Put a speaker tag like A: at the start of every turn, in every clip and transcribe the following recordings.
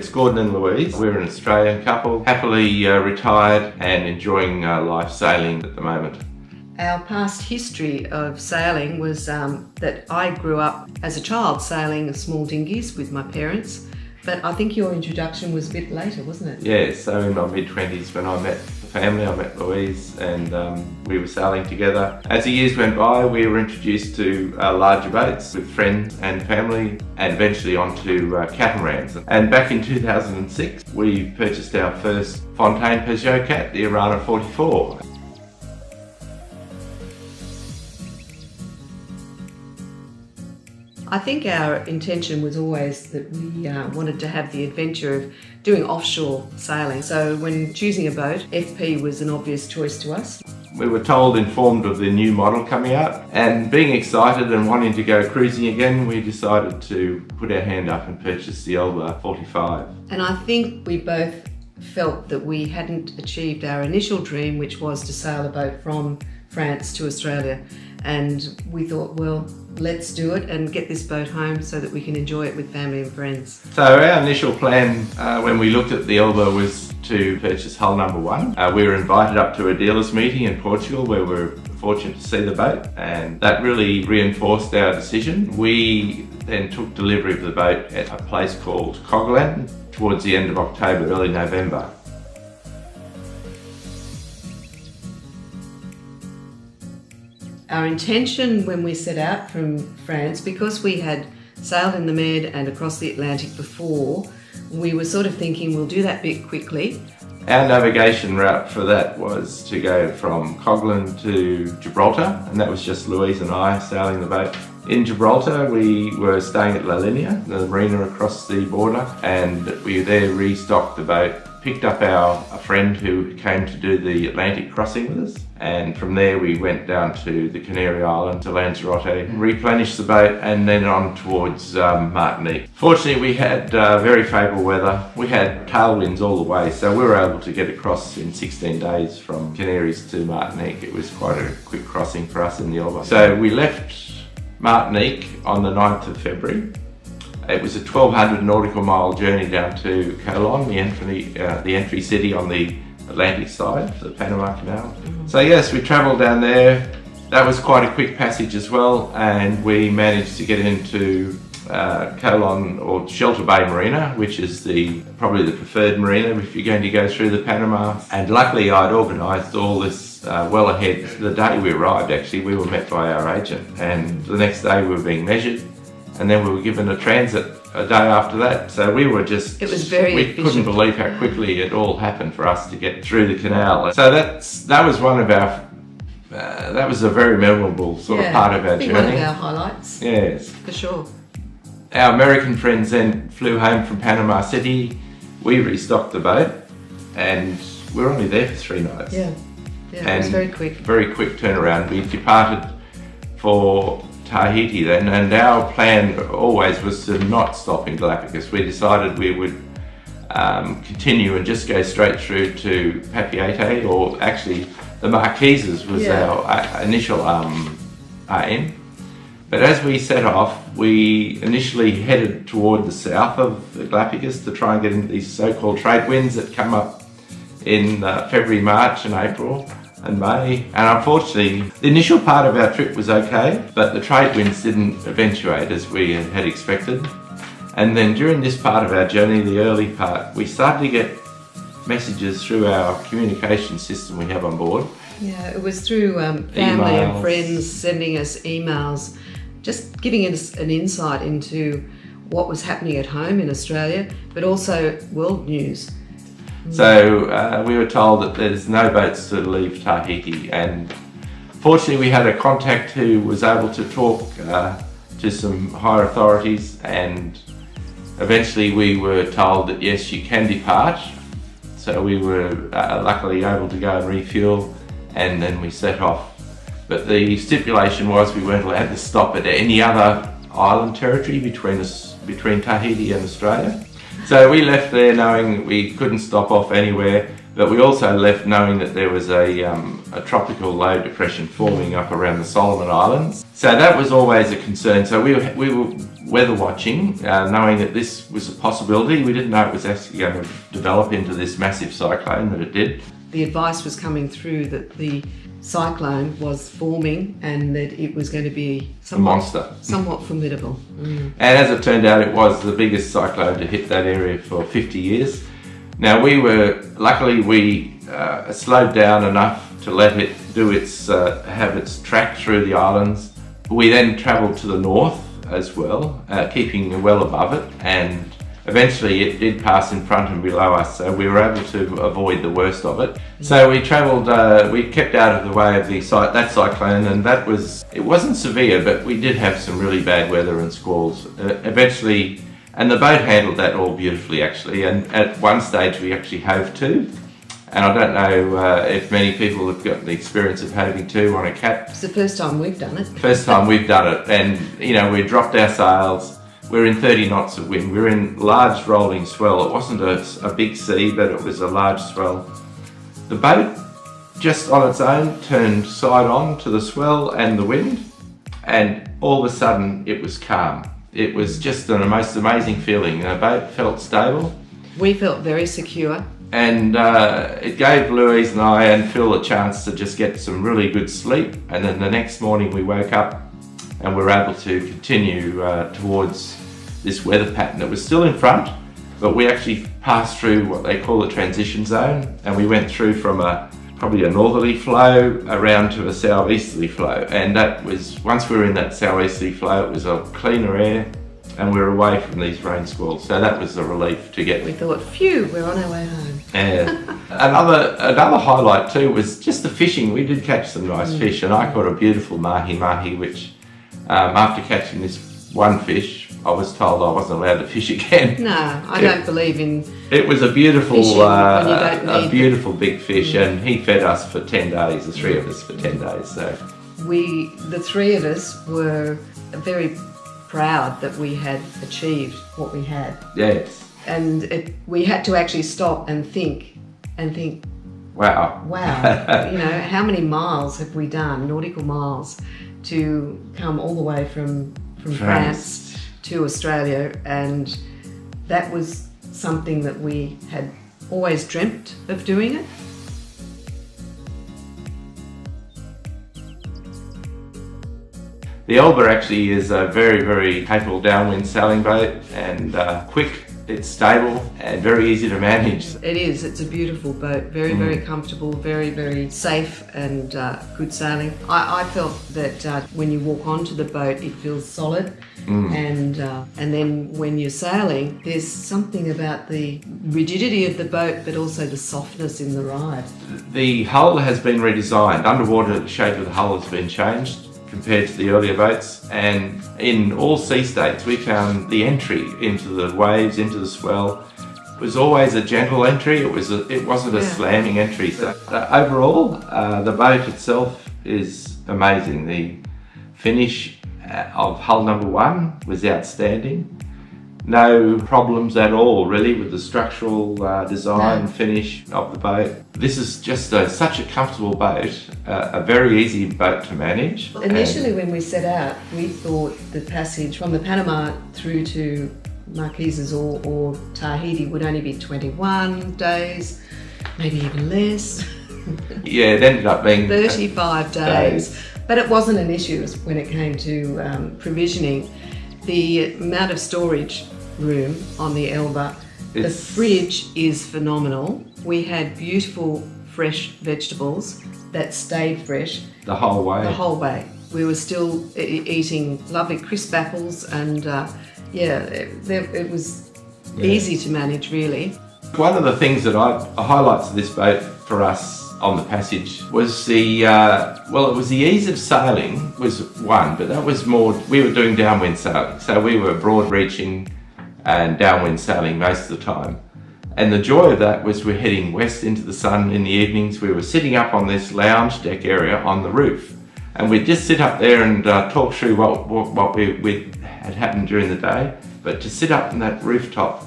A: it's Gordon and Louise. We're an Australian couple, happily retired and enjoying life sailing at the moment.
B: Our past history of sailing was that I grew up as a child sailing small dinghies with my parents, but I think your introduction was a bit later, wasn't it?
A: Yeah, so in my mid-20s when I met the family, I met Louise, and we were sailing together. As the years went by, we were introduced to larger boats with friends and family, and eventually onto catamarans. And back in 2006, we purchased our first Fountaine Pajot cat, the Arana 44.
B: I think our intention was always that we wanted to have the adventure of doing offshore sailing. So when choosing a boat, FP was an obvious choice to us.
A: We were informed of the new model coming out, and being excited and wanting to go cruising again, we decided to put our hand up and purchase the ELBA 45.
B: And I think we both felt that we hadn't achieved our initial dream, which was to sail a boat from France to Australia. And we thought, well, let's do it and get this boat home so that we can enjoy it with family and friends.
A: So our initial plan when we looked at the ELBA was to purchase hull number 1. We were invited up to a dealers meeting in Portugal where we were fortunate to see the boat, and that really reinforced our decision. We then took delivery of the boat at a place called Coglan towards the end of October, early November.
B: Our intention when we set out from France, because we had sailed in the Med and across the Atlantic before, we were sort of thinking we'll do that bit quickly.
A: Our navigation route for that was to go from Coglan to Gibraltar, and that was just Louise and I sailing the boat. In Gibraltar we were staying at La Linea, the marina across the border, and we there restocked the boat, picked up a friend who came to do the Atlantic crossing with us, and from there we went down to the Canary Island to Lanzarote, replenished the boat, and then on towards Martinique. Fortunately we had very favourable weather. We had tailwinds all the way, so we were able to get across in 16 days from Canaries to Martinique. It was quite a quick crossing for us in the ELBA. So we left Martinique on the 9th of February. It was a 1,200 nautical mile journey down to Colón, the entry city on the Atlantic side, the Panama canal. So yes, we travelled down there. That was quite a quick passage as well, and we managed to get into Colón, or Shelter Bay Marina, which is probably the preferred marina if you're going to go through the Panama. And luckily I'd organised all this well ahead. The day we arrived, actually, we were met by our agent, and the next day we were being measured, and then we were given a transit a day after that. So we were just...
B: It was very efficient.
A: Couldn't believe how quickly it all happened for us to get through the canal. So that was one of our... that was a very memorable sort of part of our journey.
B: One of our highlights.
A: Yes.
B: For sure.
A: Our American friends then flew home from Panama City. We restocked the boat, and we were only there for 3 nights.
B: Yeah, it was very quick.
A: Very quick turnaround. We departed for Tahiti then, and our plan always was to not stop in Galapagos. We decided we would continue and just go straight through to Papeete, or actually the Marquises was our initial aim. But as we set off, we initially headed toward the south of the Galapagos to try and get into these so-called trade winds that come up in February, March and April and May. And unfortunately, the initial part of our trip was okay, but the trade winds didn't eventuate as we had expected. And then during this part of our journey, the early part, we started to get messages through our communication system we have on board.
B: Yeah, it was through family and friends sending us emails, just giving us an insight into what was happening at home in Australia, but also world news.
A: So we were told that there's no boats to leave Tahiti, and fortunately we had a contact who was able to talk to some higher authorities, and eventually we were told that yes, you can depart. So we were luckily able to go and refuel, and then we set off. But the stipulation was we weren't allowed to stop at any other island territory between Tahiti and Australia. So we left there knowing we couldn't stop off anywhere, But we also left knowing that there was a tropical low depression forming up around the Solomon Islands. So that was always a concern. So we were weather watching, knowing that this was a possibility. We didn't know it was actually going to develop into this massive cyclone that it did.
B: The advice was coming through that the cyclone was forming and that it was going to be somewhat formidable.
A: And as it turned out, it was the biggest cyclone to hit that area for 50 years. Now luckily we slowed down enough to let it do have its track through the islands. We then travelled to the north as well, keeping well above it, and eventually it did pass in front and below us, so we were able to avoid the worst of it. So we travelled, we kept out of the way of that cyclone, and it wasn't severe, but we did have some really bad weather and squalls. Eventually, and the boat handled that all beautifully actually, and at one stage we actually hove to. And I don't know if many people have got the experience of hoving to on a cat.
B: It's the first time we've done it.
A: First time we've done it, and we dropped our sails. We're in 30 knots of wind. We're in large rolling swell. It wasn't a big sea, but it was a large swell. The boat, just on its own, turned side on to the swell and the wind, and all of a sudden it was calm. It was just the most amazing feeling. The boat felt stable.
B: We felt very secure.
A: And it gave Louise and I and Phil a chance to just get some really good sleep, and then the next morning we woke up and we were able to continue towards this weather pattern that was still in front, but we actually passed through what they call a transition zone, and we went through from probably a northerly flow around to a southeasterly flow, and that was, once we were in that southeasterly flow, it was a cleaner air and we were away from these rain squalls, so that was a relief to get.
B: We thought, phew, we're on our way home.
A: Yeah. Another highlight too was just the fishing. We did catch some nice fish, and I caught a beautiful mahi-mahi, which after catching this one fish, I was told I wasn't allowed to fish again.
B: No, I don't believe in.
A: It was a beautiful,
B: beautiful
A: big fish, and he fed us for 10 days, the three of us for 10 days. So
B: the three of us were very proud that we had achieved what we had.
A: Yes.
B: And we had to actually stop and think,
A: wow,
B: how many miles have we done, nautical miles, to come all the way from France to Australia, and that was something that we had always dreamt of doing it.
A: The Elba actually is a very, very capable downwind sailing boat, and quick, it's stable and very easy to manage.
B: It is, it's a beautiful boat, very, very comfortable, very, very safe and good sailing. I felt that when you walk onto the boat, it feels solid, and then when you're sailing, there's something about the rigidity of the boat, but also the softness in the ride.
A: The hull has been redesigned. Underwater, the shape of the hull has been changed compared to the earlier boats, and in all sea states we found the entry into the waves, into the swell, was always a gentle entry. It wasn't a slamming entry. So overall, the boat itself is amazing. The finish of hull number 1 was outstanding. No problems at all really with the structural design finish of the boat. This is just such a comfortable boat, a very easy boat to manage.
B: Initially when we set out, we thought the passage from the Panama through to Marquesas or Tahiti would only be 21 days, maybe even less.
A: Yeah, it ended up being
B: 35 days. But it wasn't an issue when it came to provisioning. The amount of storage room on the Elba, the fridge is phenomenal. We had beautiful fresh vegetables that stayed fresh
A: the whole way.
B: We were still eating lovely crisp apples, and it was easy to manage really.
A: One of the things that highlights of this boat for us on the passage was it was the ease of sailing was one, but that was more, we were doing downwind sailing, so we were broad reaching and downwind sailing most of the time. And the joy of that was we're heading west into the sun in the evenings. We were sitting up on this lounge deck area on the roof, and we'd just sit up there and talk through what we had happened during the day. But to sit up on that rooftop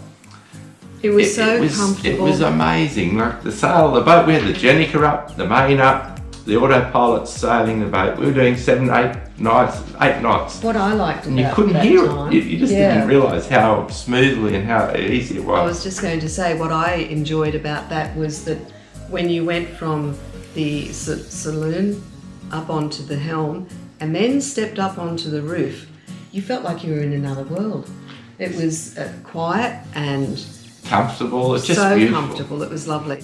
B: It was comfortable.
A: It was amazing. Like the sail, the boat, we had the Jenica up, the main up, the autopilot sailing the boat. We were doing 8 knots.
B: What I liked about
A: And you couldn't
B: that
A: hear
B: time,
A: it. You just didn't realise how smoothly and how easy it was.
B: I was just going to say, what I enjoyed about that was that when you went from the saloon up onto the helm and then stepped up onto the roof, you felt like you were in another world. It was quiet and
A: comfortable. It's just
B: so
A: beautiful.
B: comfortable. It was lovely.